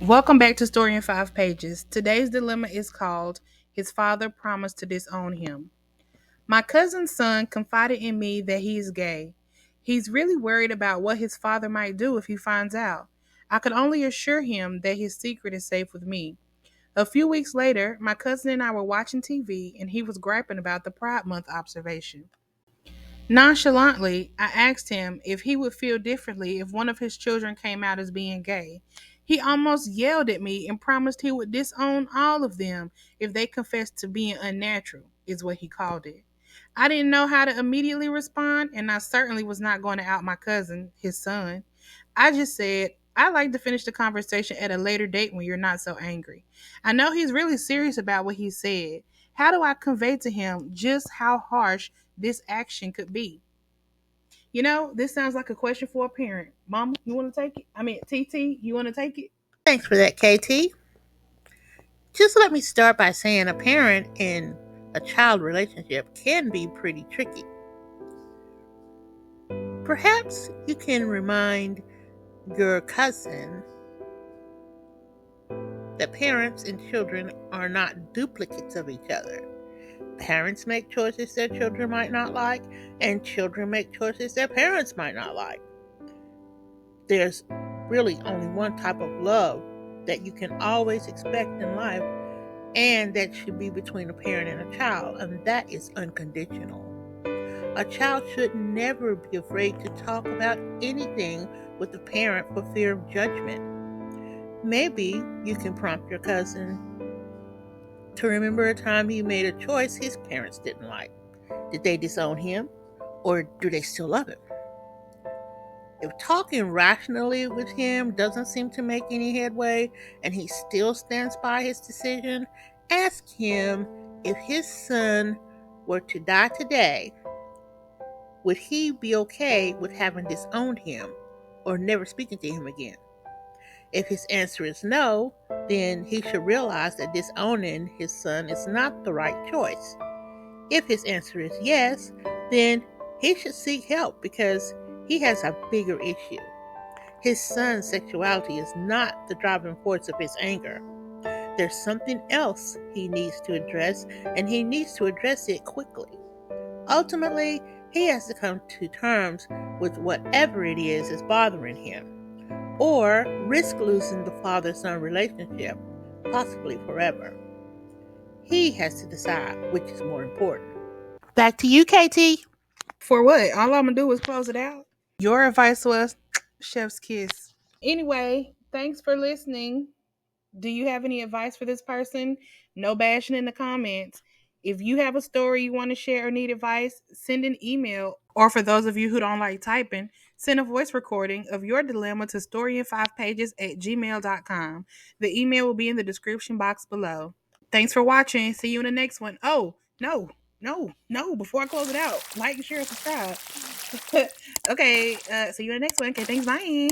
Welcome back to Story in 5 Pages. Today's dilemma is called His Father Promised to Disown Him. My cousin's son confided in me that he is gay. He's really worried about what his father might do if he finds out. I could only assure him that his secret is safe with me. A few weeks later, my cousin and I were watching TV and he was griping about the Pride Month observation. Nonchalantly, I asked him if he would feel differently if one of his children came out as being gay. He almost yelled at me and promised he would disown all of them if they confessed to being unnatural, is what he called it. I didn't know how to immediately respond, and I certainly was not going to out my cousin, his son. I just said, I'd like to finish the conversation at a later date when you're not so angry. I know he's really serious about what he said. How do I convey to him just how harsh this action could be? This sounds like a question for a parent. Mama, you want to take it? TT, you want to take it? Thanks for that, KT. Just let me start by saying a parent in a child relationship can be pretty tricky. Perhaps you can remind your cousin that parents and children are not duplicates of each other. Parents make choices their children might not like, and children make choices their parents might not like. There's really only one type of love that you can always expect in life, and that should be between a parent and a child, and that is unconditional. A child should never be afraid to talk about anything with a parent for fear of judgment. Maybe you can prompt your cousin to remember a time he made a choice his parents didn't like. Did they disown him, or do they still love him? If talking rationally with him doesn't seem to make any headway and he still stands by his decision, ask him if his son were to die today, would he be okay with having disowned him or never speaking to him again? If his answer is no, then he should realize that disowning his son is not the right choice. If his answer is yes, then he should seek help because he has a bigger issue. His son's sexuality is not the driving force of his anger. There's something else he needs to address, and he needs to address it quickly. Ultimately, he has to come to terms with whatever it is bothering him, or risk losing the father-son relationship, possibly forever. He has to decide which is more important. Back to you, KT. For what? All I'm going to do is close it out. Your advice was chef's kiss. Anyway, thanks for listening. Do you have any advice for this person? No bashing in the comments. If you have a story you want to share or need advice, send an email. Or for those of you who don't like typing, send a voice recording of your dilemma to storyinfivepages@gmail.com. The email will be in the description box below. Thanks for watching. See you in the next one. Oh, no. Before I close it out, like, share, subscribe. Okay, see you in the next one. Okay, thanks. Bye.